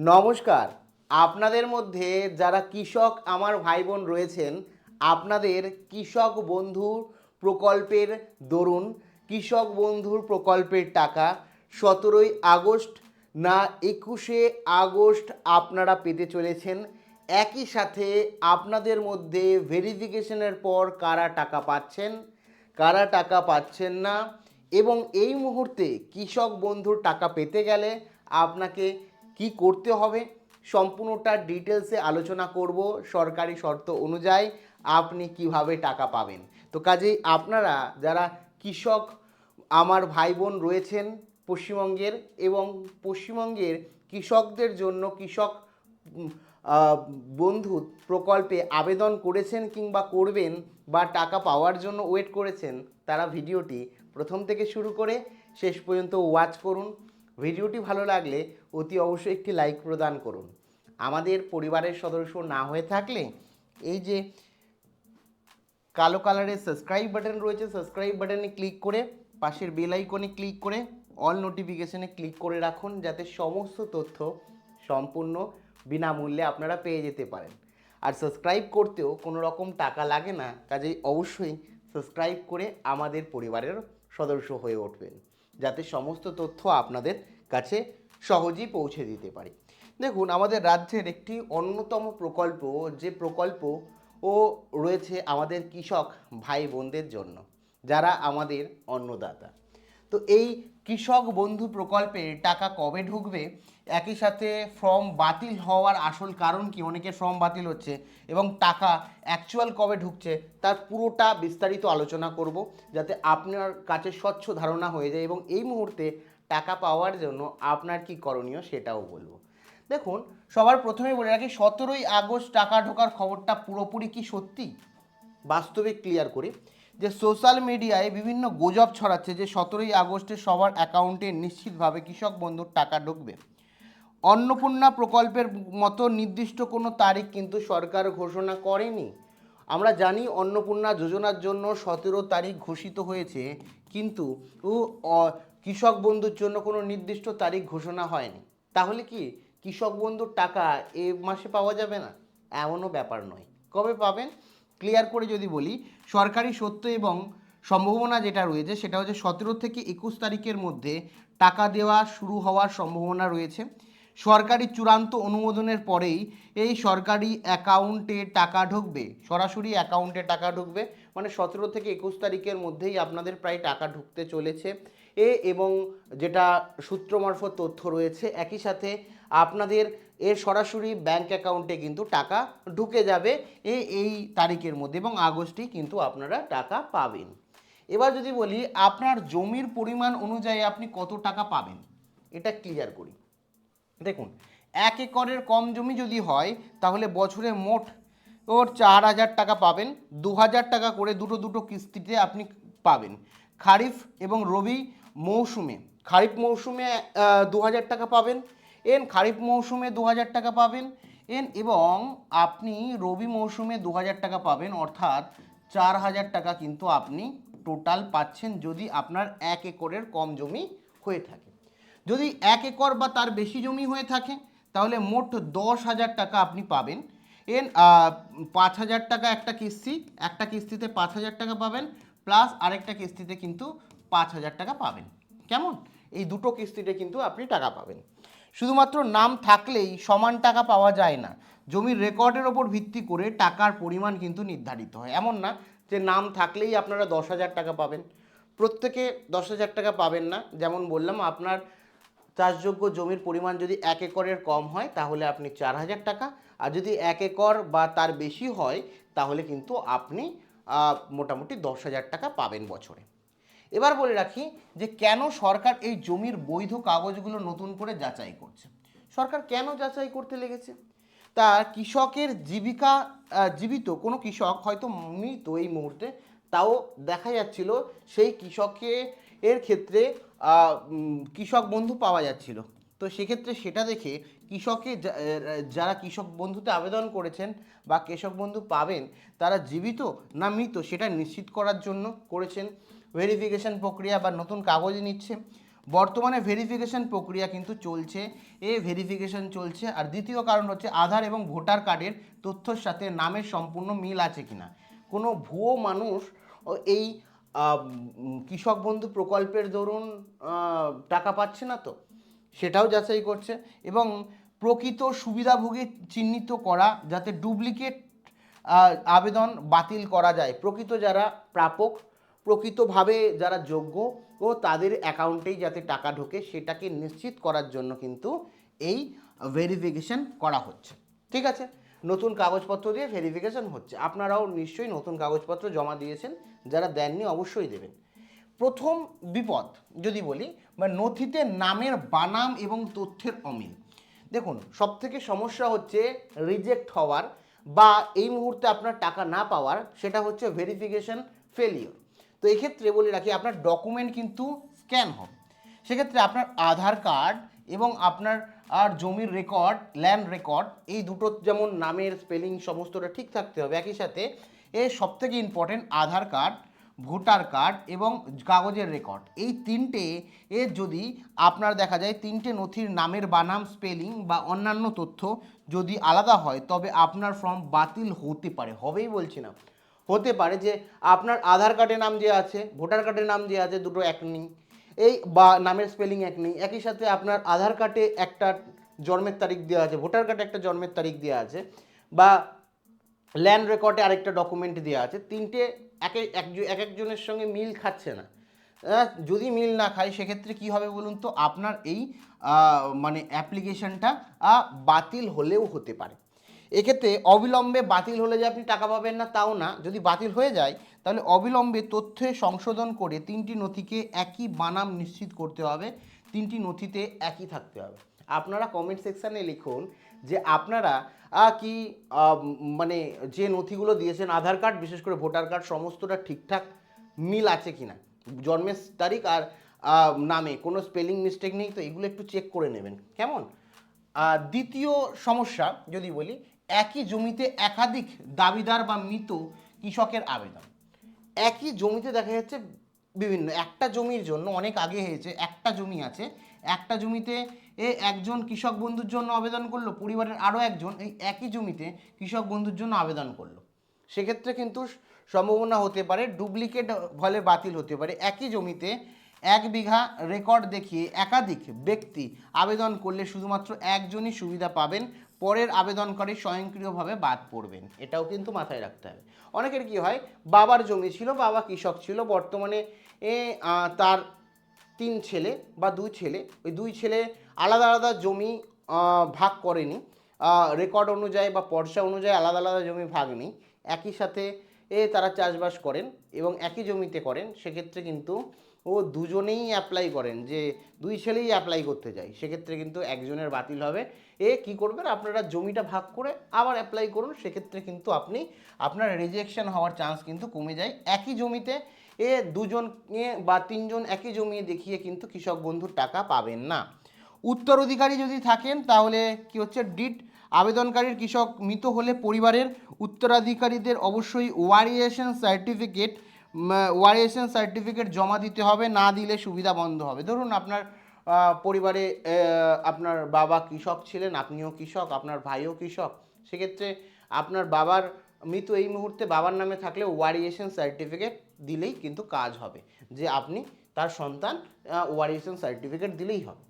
নমস্কার। আপনাদের মধ্যে যারা কৃষক আমার ভাই বোন রয়েছেন, আপনাদের কৃষক বন্ধু প্রকল্পের দরুন কৃষক বন্ধুর প্রকল্পের টাকা 17ই আগস্ট না 21শে আগস্ট আপনারা পেতে চলেছেন। একই সাথে আপনাদের মধ্যে ভেরিফিকেশনের পর কারা টাকা পাচ্ছেন, কারা টাকা পাচ্ছেন না, এবং এই মুহূর্তে কৃষক বন্ধুর টাকা পেতে গেলে আপনাকে কি করতে হবে সম্পূর্ণটা ডিটেলসে আলোচনা করব। সরকারি শর্ত অনুযায়ী আপনি কিভাবে টাকা পাবেন। তো কাজেই আপনারা যারা কৃষক আমার ভাই বোন রয়েছেন পশ্চিমবঙ্গের, এবং পশ্চিমবঙ্গের কৃষকদের জন্য কৃষক বন্ধু প্রকল্পে আবেদন করেছেন কিংবা করবেন বা টাকা পাওয়ার জন্য ওয়েট করেছেন, তারা ভিডিওটি প্রথম থেকে শুরু করে শেষ পর্যন্ত ওয়াচ করুন। ভিডিওটি ভালো লাগলে অতি অবশ্যই একটি লাইক প্রদান করুন। আমাদের পরিবারের সদস্য না হয়ে থাকলে এই যে কালো কালারের সাবস্ক্রাইব বাটন রয়েছে, সাবস্ক্রাইব বাটনে ক্লিক করে পাশের বেল আইকনে ক্লিক করে অল নোটিফিকেশনে ক্লিক করে রাখুন, যাতে সমস্ত তথ্য সম্পূর্ণ বিনামূল্যে আপনারা পেয়ে যেতে পারেন। আর সাবস্ক্রাইব করতেও কোনো রকম টাকা লাগে না, কাজেই অবশ্যই সাবস্ক্রাইব করে আমাদের পরিবারের সদস্য হয়ে উঠবেন, যাতে সমস্ত তথ্য আপনাদের কাছে সহজেই পৌঁছে দিতে পারি। দেখুন, আমাদের রাজ্যের একটি অন্যতম প্রকল্প, যে প্রকল্প ও রয়েছে আমাদের কৃষক ভাই বোনদের জন্য, যারা আমাদের অন্নদাতা। তো এই কৃষক বন্ধু প্রকল্পের টাকা কবে ঢুকবে, একই সাথে ফর্ম বাতিল হওয়ার আসল কারণ কি, অনেকের ফর্ম বাতিল হচ্ছে, এবং টাকা অ্যাকচুয়াল কবে ঢুকছে, তার পুরোটা বিস্তারিত আলোচনা করব, যাতে আপনার কাছে স্বচ্ছ ধারণা হয়ে যায়, এবং এই মুহূর্তে টাকা পাওয়ার জন্য আপনার কি করণীয় সেটাও বলবো। দেখুন, সবার প্রথমে বলে রাখি, 17ই আগস্ট টাকা ঢোকার খবরটা পুরোপুরি কি সত্যি? বাস্তবে ক্লিয়ার করি যে সোশ্যাল মিডিয়ায় বিভিন্ন গুজব ছড়াচ্ছে যে 17ই আগস্টে সবার অ্যাকাউন্টে নিশ্চিতভাবে কৃষক বন্ধুর টাকা ঢুকবে। অন্নপূর্ণা প্রকল্পের মতো নির্দিষ্ট কোনো তারিখ কিন্তু সরকার ঘোষণা করেনি। আমরা জানি অন্নপূর্ণা যোজনার জন্য 17 তারিখ ঘোষিত হয়েছে, কিন্তু কৃষক বন্ধুর জন্য কোনো নির্দিষ্ট তারিখ ঘোষণা হয়নি। তাহলে কি কৃষক বন্ধুর টাকা এ মাসে পাওয়া যাবে না? এমনও ব্যাপার নয়। কবে পাবেন ক্লিয়ার করে যদি বলি, সরকারি সত্য এবং সম্ভাবনা যেটা রয়েছে সেটা হচ্ছে 17 থেকে 21 তারিখের মধ্যে টাকা দেওয়া শুরু হওয়ার সম্ভাবনা রয়েছে। সরকারি চূড়ান্ত অনুমোদনের পরেই এই সরকারি অ্যাকাউন্টে টাকা ঢুকবে, সরাসরি অ্যাকাউন্টে টাকা ঢুকবে, মানে 17 থেকে 21 তারিখের মধ্যেই আপনাদের প্রায় টাকা ঢুকতে চলেছে। এবং যেটা সূত্র মারফত তথ্য রয়েছে, একই সাথে আপনাদের এর সরাসরি ব্যাংক অ্যাকাউন্টে কিন্তু টাকা ঢুকে যাবে এই তারিখের মধ্যে, এবং আগস্টেই কিন্তু আপনারা টাকা পাবেন। এবার যদি বলি আপনার জমির পরিমাণ অনুযায়ী আপনি কত টাকা পাবেন, এটা ক্লিয়ার করি। দেখুন, 1 একরের কম জমি যদি হয় তাহলে বছরে মোট 4,000 টাকা পাবেন। 2,000 টাকা করে দুটো কিস্তিতে আপনি পাবেন। খারিফ এবং রবি মৌসুমে, খারিফ মৌসুমে 2,000 টাকা পাবেন, খারিফ মৌসুমে 2,000 টাকা পাবেন, এবং আপনি রবি মৌসুমে 2,000 টাকা পাবেন, অর্থাৎ 4,000 টাকা কিন্তু আপনি টোটাল পাচ্ছেন যদি আপনার 1 একরের কম জমি হয়ে থাকে। যদি 1 একর বা তার বেশি জমি হয়ে থাকে তাহলে মোট 10,000 টাকা আপনি পাবেন। 5,000 টাকা একটা কিস্তি, একটা কিস্তিতে 5,000 টাকা পাবেন, প্লাস আরেকটা কিস্তিতে কিন্তু 5,000 টাকা পাবেন। কেমন? এই দুটো কিস্তিতে কিন্তু আপনি টাকা পাবেন। শুধুমাত্র নাম থাকলেই সমান টাকা পাওয়া যায় না, জমির রেকর্ডের ওপর ভিত্তি করে টাকার পরিমাণ কিন্তু নির্ধারিত হয়। এমন না যে নাম থাকলেই আপনারা 10,000 টাকা পাবেন, প্রত্যেকে 10,000 টাকা পাবেন না। যেমন বললাম, আপনার চাষযোগ্য জমির পরিমাণ যদি 1 একরের কম হয় তাহলে আপনি 4,000 টাকা, আর যদি 1 একর বা তার বেশি হয় তাহলে কিন্তু আপনি মোটামুটি 10,000 টাকা পাবেন বছরে। এবার বলে রাখি যে কেন সরকার এই জমির বৈধ কাগজগুলো নতুন করে যাচাই করছে। সরকার কেন যাচাই করতে লেগেছে? তা কৃষকের জীবিকা, জীবিত কোনো কৃষক হয়তো মৃত এই মুহূর্তে, তাও দেখা যাচ্ছিল সেই কৃষকের ক্ষেত্রে কৃষক বন্ধু পাওয়া যাচ্ছিল। তো সেক্ষেত্রে সেটা দেখে কৃষকে যারা কৃষক বন্ধুতে আবেদন করেছেন বা কৃষক বন্ধু পাবেন, তারা জীবিত না মৃত সেটা নিশ্চিত করার জন্য করেছেন ভেরিফিকেশন প্রক্রিয়া বা নতুন কাগজ নিচ্ছে। বর্তমানে ভেরিফিকেশন প্রক্রিয়া কিন্তু চলছে, এই ভেরিফিকেশন চলছে। আর দ্বিতীয় কারণ হচ্ছে আধার এবং ভোটার কার্ডের তথ্যর সাথে নামের সম্পূর্ণ মিল আছে কিনা। কোনো ভুয়ো মানুষ এই কৃষক বন্ধু প্রকল্পের দরুন টাকা পাচ্ছে না তো, সেটাও যাচাই করছে। এবং প্রকৃত সুবিধাভোগী চিহ্নিত করা, যাতে ডুপ্লিকেট আবেদন বাতিল করা যায়। প্রকৃত যারা প্রাপক, প্রকৃতভাবে যারা যোগ্য ও তাদের অ্যাকাউন্টেই যাতে টাকা ঢোকে সেটাকে নিশ্চিত করার জন্য কিন্তু এই ভেরিফিকেশন করা হচ্ছে। ঠিক আছে, নতুন কাগজপত্র দিয়ে ভেরিফিকেশন হচ্ছে। আপনারাও নিশ্চয়ই নতুন কাগজপত্র জমা দিয়েছেন, যারা দেননি অবশ্যই দেবেন। প্রথম বিপদ যদি বলি, বা নথিতে নামের বানাম এবং তথ্যের অমিল। দেখুন, সবথেকে সমস্যা হচ্ছে রিজেক্ট হওয়ার বা এই মুহূর্তে আপনার টাকা না পাওয়ার, সেটা হচ্ছে ভেরিফিকেশন ফেলিওর। তো এক্ষেত্রে বলে রাখি, আপনার ডকুমেন্ট কিন্তু স্ক্যান হবে। সেক্ষেত্রে আপনার আধার কার্ড এবং আপনার জমির রেকর্ড, ল্যান্ড রেকর্ড, এই দুটো যেমন নামের স্পেলিং সমস্তটা ঠিক থাকতে হবে, একই সাথে সবথেকে ইম্পর্টেন্ট আধার কার্ড, ভোটার কার্ড এবং কাগজের রেকর্ড, এই তিনটে যদি আপনার দেখা যায় তিনটে নথির নামের বানাম, স্পেলিং বা অন্যান্য তথ্য যদি আলাদা হয়, তবে আপনার ফর্ম বাতিল হতে পারে, হবেই বলছি না, হতে পারে। যে আপনার আধার কার্ডে নাম দেওয়া আছে, ভোটার কার্ডে নাম দেওয়া আছে, দুটো এক নেই, এই বা নামের স্পেলিং এক নেই, একই সাথে আপনার আধার কার্ডে একটা জন্মের তারিখ দেওয়া আছে, ভোটার কার্ডে একটা জন্মের তারিখ দেওয়া আছে, বা ল্যান্ড রেকর্ডে আরেকটা ডকুমেন্ট দেওয়া আছে, তিনটে এক একজনের সঙ্গে মিল খাচ্ছে না। যদি মিল না খায় সেক্ষেত্রে কি হবে বলুন তো, আপনার এই মানে অ্যাপ্লিকেশনটা বাতিল হলেও হতে পারে। এক্ষেত্রে অবিলম্বে বাতিল হলে যে আপনি টাকা পাবেন না তাও না, যদি বাতিল হয়ে যায় তাহলে অবিলম্বে তথ্যে সংশোধন করে তিনটি নথিকে একই বানাম নিশ্চিত করতে হবে, তিনটি নথিতে একই থাকতে হবে। আপনারা কমেন্ট সেকশানে লিখুন যে আপনারা কি মানে যে নথিগুলো দিয়েছেন, আধার কার্ড বিশেষ করে ভোটার কার্ড, সমস্তটা ঠিকঠাক মিল আছে কিনা, জন্মের তারিখ আর নামে কোনো স্পেলিং মিস্টেক নেই তো, এগুলো একটু চেক করে নেবেন, কেমন। দ্বিতীয় সমস্যা যদি বলি, একই জমিতে একাধিক দাবিদার বা মৃত কৃষকের আবেদন। একই জমিতে দেখা যাচ্ছে বিভিন্ন, একটা জমির জন্য অনেক আগে হয়েছে, একটা জমি আছে, একটা জমিতে একজন কৃষক বন্ধুর জন্য আবেদন করলো, পরিবারের আরও একজন এই একই জমিতে কৃষক বন্ধুর জন্য আবেদন করলো। সেক্ষেত্রে কিন্তু সম্ভাবনা হতে পারে ডুপ্লিকেট ফলে বাতিল হতে পারে। একই জমিতে 1 বিঘা রেকর্ড দেখিয়ে একাধিক ব্যক্তি আবেদন করলে শুধুমাত্র একজনই সুবিধা পাবেন, পরের আবেদনকারী স্বয়ংক্রিয়ভাবে বাদ পড়বেন, এটাও কিন্তু মাথায় রাখতে হবে। অনেকের কি হয়, বাবার জমি ছিল, বাবা কৃষক ছিল, বর্তমানে তার 3 ছেলে বা 2 ছেলে, ওই 2 ছেলে আলাদা আলাদা জমি ভাগ করেনি, রেকর্ড অনুযায়ী বা পর্চা অনুযায়ী আলাদা আলাদা জমি ভাগ নেই, একই সাথে তারা চাষবাস করেন এবং একই জমিতে করেন। সেক্ষেত্রে কিন্তু দুজনেই অ্যাপ্লাই করেন, যে 2 ছেলেই অ্যাপ্লাই করতে যায়, সেক্ষেত্রে কিন্তু একজনের বাতিল হবে। কি করবেন, আপনারা জমিটা ভাগ করে আবার অ্যাপ্লাই করুন, সেক্ষেত্রে কিন্তু আপনার রিজেকশন হওয়ার চান্স কিন্তু কমে যায়। একই জমিতে দুজন বা 3 জন একই জমি দেখিয়ে কিন্তু কৃষক বন্ধুর টাকা পাবেন না। উত্তরাধিকারী যদি থাকেন তাহলে কি হচ্ছে, ডিড আবেদনকারীর কৃষক মৃত হলে পরিবারের উত্তরাধিকারীদের অবশ্যই ওয়ারিয়েশন সার্টিফিকেট জমা দিতে হবে, না দিলে সুবিধা বন্ধ হবে। ধরুন আপনার পরিবারে আপনার বাবা কৃষক ছিলেন, আপনিও কৃষক, আপনার ভাইও কৃষক, সেক্ষেত্রে আপনার বাবার মৃত এই মুহূর্তে বাবার নামে থাকলে ওয়ারিয়েশন সার্টিফিকেট দিলেই কিন্তু কাজ হবে, যে আপনি তার সন্তান, ওয়ারিয়েশন সার্টিফিকেট দিলেই হবে।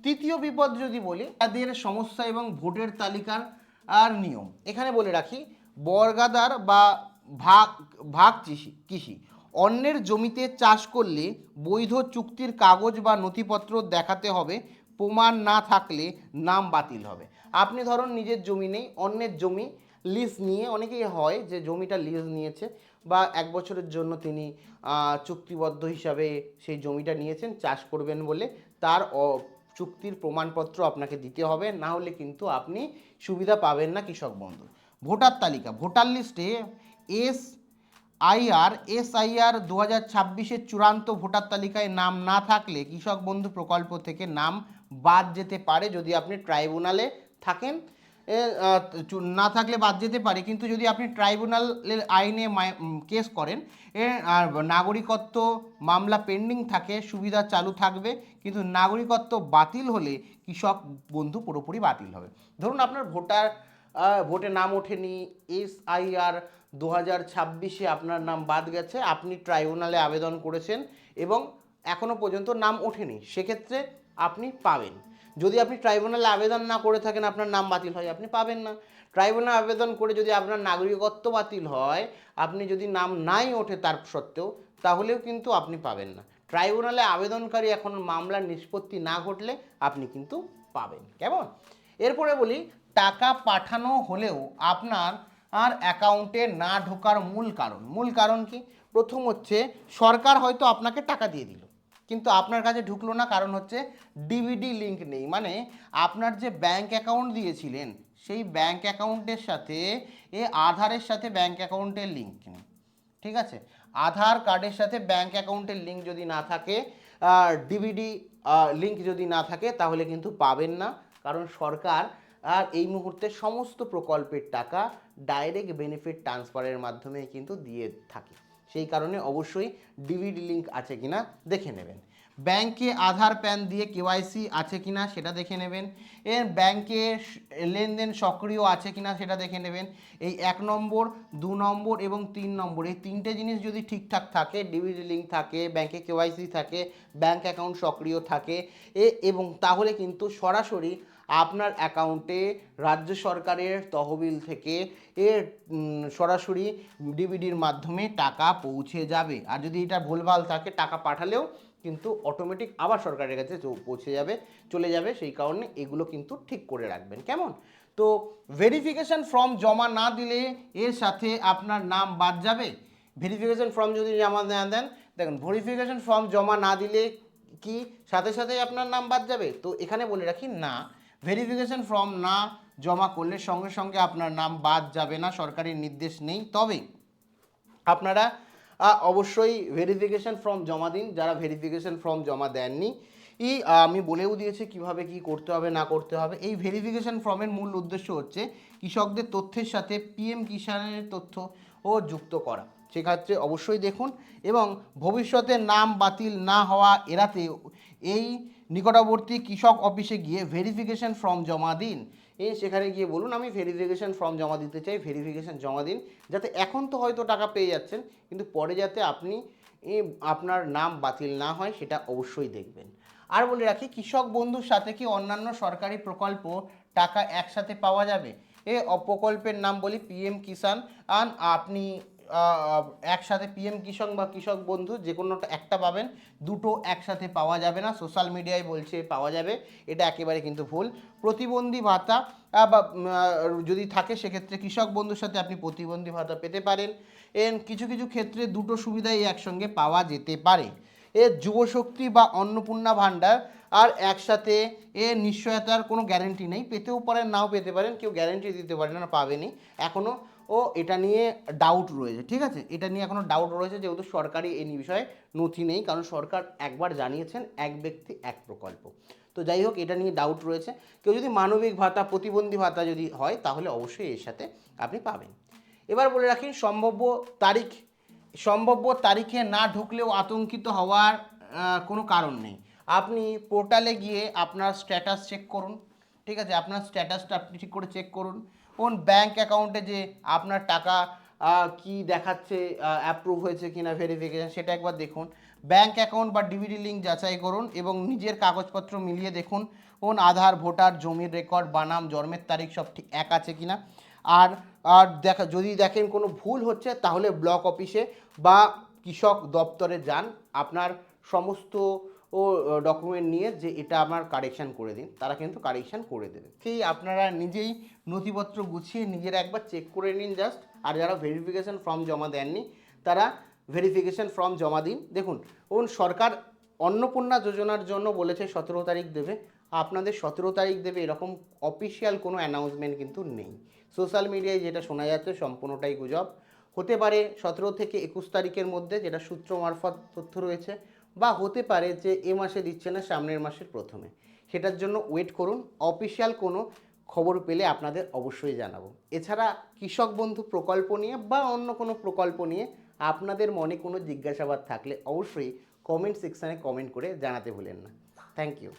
তৃতীয় বিপদ যদি বলি, তাদের সমস্যা এবং ভোটের তালিকার নিয়ম। এখানে বলে রাখি, বর্গাদার বা ভাগ কৃষি, অন্যের জমিতে চাষ করলে বৈধ চুক্তির কাগজ বা নথিপত্র দেখাতে হবে, প্রমাণ না থাকলে নাম বাতিল হবে। আপনি ধরুন নিজের জমি নেই, অন্যের জমি লিজ নিয়ে, অনেকেই হয় যে জমিটা লিজ নিয়েছে বা 1 বছরের জন্য তিনি চুক্তিবদ্ধ হিসাবে সেই জমিটা নিয়েছেন চাষ করবেন বলে, তার চুক্তির প্রমাণপত্র আপনাকে দিতে হবে, না হলে কিন্তু আপনি সুবিধা পাবেন না কৃষক বন্ধু। ভোটার তালিকা, ভোটার লিস্টে এসআইআর 2026-এর চূড়ান্ত ভোটার তালিকায় নাম না থাকলে কৃষক বন্ধু প্রকল্প থেকে নাম বাদ যেতে পারে, যদি আপনি ট্রাইব্যুনালে থাকেন। না থাকলে বাদ যেতে পারে, কিন্তু যদি আপনি ট্রাইব্যুনালের আইনে কেস করেন আর নাগরিকত্ব মামলা পেন্ডিং থাকে সুবিধা চালু থাকবে, কিন্তু নাগরিকত্ব বাতিল হলে কৃষক বন্ধু পুরোপুরি বাতিল হবে। ধরুন আপনার ভোটে নাম ওঠেনি, SIR 2026-এ আপনার নাম বাদ গেছে, আপনি ট্রাইব্যুনালে আবেদন করেছেন এবং এখনও পর্যন্ত নাম ওঠেনি, সেক্ষেত্রে আপনি পাবেন। যদি আপনি ট্রাইব্যুনালে আবেদন না করে থাকেন আপনার নাম বাতিল হয়, আপনি পাবেন না। ট্রাইব্যুনালে আবেদন করে যদি আপনার নাগরিকত্ব বাতিল হয়, আপনি যদি নাম নাই ওঠে তার সত্ত্বেও, তাহলেও কিন্তু আপনি পাবেন না। ট্রাইব্যুনালে আবেদনকারী এখন মামলার নিষ্পত্তি না ঘটলে আপনি কিন্তু পাবেন। কেমন? এরপরে বলি, টাকা পাঠানো হলেও আপনার অ্যাকাউন্টে না ঢোকার মূল কারণ কি? প্রথম হচ্ছে সরকার হয়তো আপনাকে টাকা দিয়ে দিল, কিন্তু আপনার কাছে ঢুকলো না, কারণ হচ্ছে ডিবিডি লিঙ্ক নেই। মানে আপনার যে ব্যাংক অ্যাকাউন্ট দিয়েছিলেন সেই ব্যাংক অ্যাকাউন্টের সাথে আধারের সাথে ব্যাংক অ্যাকাউন্টের লিঙ্ক নেই। ঠিক আছে, আধার কার্ডের সাথে ব্যাংক অ্যাকাউন্টের লিঙ্ক যদি না থাকে, ডিবিডি লিঙ্ক যদি না থাকে, তাহলে কিন্তু পাবেন না। কারণ সরকার এই মুহূর্তে সমস্ত প্রকল্পের টাকা ডাইরেক্ট বেনিফিট ট্রান্সফারের মাধ্যমে কিন্তু দিয়ে থাকে। সেই কারণে অবশ্যই ডিবিডি লিঙ্ক আছে কিনা দেখে নেবেন। ব্যাংকে আধার প্যান দিয়ে KYC আছে কিনা সেটা দেখে নেবেন। ব্যাংকে লেনদেন সক্রিয় আছে কিনা সেটা দেখে নেবেন। এই 1 নম্বর, 2 নম্বর এবং 3 নম্বর, এই 3টে জিনিস যদি ঠিকঠাক থাকে, ডিবিডি লিঙ্ক থাকে, ব্যাংকে KYC থাকে, ব্যাংক অ্যাকাউন্ট সক্রিয় থাকে, এবং তাহলে কিন্তু সরাসরি আপনার অ্যাকাউন্টে রাজ্য সরকারের তহবিল থেকে সরাসরি ডিবিডির মাধ্যমে টাকা পৌঁছে যাবে। আর যদি এটা ভুলভাল থাকে, টাকা পাঠালেও কিন্তু অটোমেটিক আবার সরকারের কাছে চলে যাবে। সেই কারণে এগুলো কিন্তু ঠিক করে রাখবেন। কেমন? তো ভেরিফিকেশন ফর্ম জমা না দিলে এর সাথে আপনার নাম বাদ যাবে। ভেরিফিকেশন ফর্ম যদি জমা না দেন, দেখুন ভেরিফিকেশন ফর্ম জমা না দিলে কি সাথে সাথেই আপনার নাম বাদ যাবে? তো এখানে বলে রাখি, না, ভেরিফিকেশন ফর্ম না জমা করলে সঙ্গে সঙ্গে আপনার নাম বাদ যাবে না, সরকারি নির্দেশ নেই। তবে আপনারা অবশ্যই ভেরিফিকেশন ফর্ম জমা দিন। যারা ভেরিফিকেশন ফর্ম জমা দেননি, আমি বলেও দিয়েছি কিভাবে কি করতে হবে না করতে হবে। এই ভেরিফিকেশন ফর্মের মূল উদ্দেশ্য হচ্ছে কৃষকদের তথ্যের সাথে PM কিষাণের তথ্য ও যুক্ত করা। সেক্ষেত্রে অবশ্যই দেখুন, এবং ভবিষ্যতে নাম বাতিল না হওয়া এড়াতে এই নিকটবর্তী কৃষক অফিসে গিয়ে ভেরিফিকেশন ফর্ম জমা দিন। সেখানে গিয়ে বলুন আমি ভেরিফিকেশন ফর্ম জমা দিতে চাই, ভেরিফিকেশন জমা দিন, যাতে এখন তো হয়তো টাকা পেয়ে যাচ্ছেন, কিন্তু পরে যাতে আপনার নাম বাতিল না হয় সেটা অবশ্যই দেখবেন। আর বলে রাখি, কৃষক বন্ধুর সাথে কি অন্যান্য সরকারি প্রকল্প টাকা একসাথে পাওয়া যাবে? প্রকল্পের নাম বলি PM কিষাণ। আপনি একসাথে PM কিষাণ বা কৃষক বন্ধু যে কোনো একটা পাবেন, দুটো একসাথে পাওয়া যাবে না। সোশ্যাল মিডিয়ায় বলছে পাওয়া যাবে, এটা একেবারে কিন্তু ভুল। প্রতিবন্ধী ভাতা বা যদি থাকে, সেক্ষেত্রে কৃষক বন্ধুর সাথে আপনি প্রতিবন্ধী ভাতা পেতে পারেন। কিছু কিছু ক্ষেত্রে দুটো সুবিধাই একসঙ্গে পাওয়া যেতে পারে। যুবশক্তি বা অন্নপূর্ণা ভাণ্ডার আর একসাথে নিশ্চয়তার কোনো গ্যারেন্টি নেই, পেতেও পারেন নাও পেতে পারেন, কেউ গ্যারেন্টি দিতে পারে না পাবেনি এখনও। এটা নিয়ে ডাউট রয়েছে। ঠিক আছে, এটা নিয়ে এখনও ডাউট রয়েছে, যেহেতু সরকারি এই বিষয়ে নথি নেই, কারণ সরকার একবার জানিয়েছেন এক ব্যক্তি এক প্রকল্প। তো যাই হোক, এটা নিয়ে ডাউট রয়েছে। কেউ যদি মানবিক ভাতা, প্রতিবন্ধী ভাতা যদি হয়, তাহলে অবশ্যই এর সাথে আপনি পাবেন। এবার বলে রাখি, সম্ভাব্য তারিখে না ঢুকলেও আতঙ্কিত হওয়ার কোনো কারণ নেই। আপনি পোর্টালে গিয়ে আপনার স্ট্যাটাস চেক করুন। ঠিক আছে, আপনার স্ট্যাটাসটা আপনি ঠিক করে চেক করুন। কোন ব্যাংক অ্যাকাউন্টে যে আপনার টাকা কি দেখাচ্ছে, অ্যাপ্রুভ হয়েছে কিনা ভেরিফিকেশন, সেটা একবার দেখুন। ব্যাংক অ্যাকাউন্ট বা ডিবিডি লিঙ্ক যাচাই করুন এবং নিজের কাগজপত্র মিলিয়ে দেখুন কোন আধার, ভোটার, জমির রেকর্ড, বানাম, জন্মের তারিখ সব ঠিক এক আছে কিনা। আর যদি দেখেন কোনো ভুল হচ্ছে, তাহলে ব্লক অফিসে বা কৃষক দপ্তরে যান, আপনার সমস্ত ডকুমেন্ট নিয়ে যে এটা আমার কারেকশান করে দিন, তারা কিন্তু কারেকশান করে দেবে। সেই আপনারা নিজেই নথিপত্র গুছিয়ে নিজেরা একবার চেক করে নিন জাস্ট। আর যারা ভেরিফিকেশন ফর্ম জমা দেননি, তারা ভেরিফিকেশন ফর্ম জমা দিন। দেখুন, সরকার অন্নপূর্ণা যোজনার জন্য বলেছে 17 তারিখ দেবে, আপনাদের 17 তারিখ দেবে এরকম অফিসিয়াল কোনো অ্যানাউন্সমেন্ট কিন্তু নেই। সোশ্যাল মিডিয়ায় যেটা শোনা যাচ্ছে সম্পূর্ণটাই গুজব। হতে পারে 17 থেকে 21 তারিখের মধ্যে, যেটা সূত্র মারফত তথ্য রয়েছে, বা হতে পারে যে এ মাসে দিচ্ছে না, সামনের মাসের প্রথমে। সেটার জন্য ওয়েট করুন। অফিসিয়াল কোনো খবর পেলে আপনাদের অবশ্যই জানাবো। এছাড়া কৃষক বন্ধু প্রকল্প নিয়ে বা অন্য কোনো প্রকল্প নিয়ে আপনাদের মনে কোনো জিজ্ঞাসাবাদ থাকলে অবশ্যই কমেন্ট সেকশানে কমেন্ট করে জানাতে ভুলেন না। Thank you.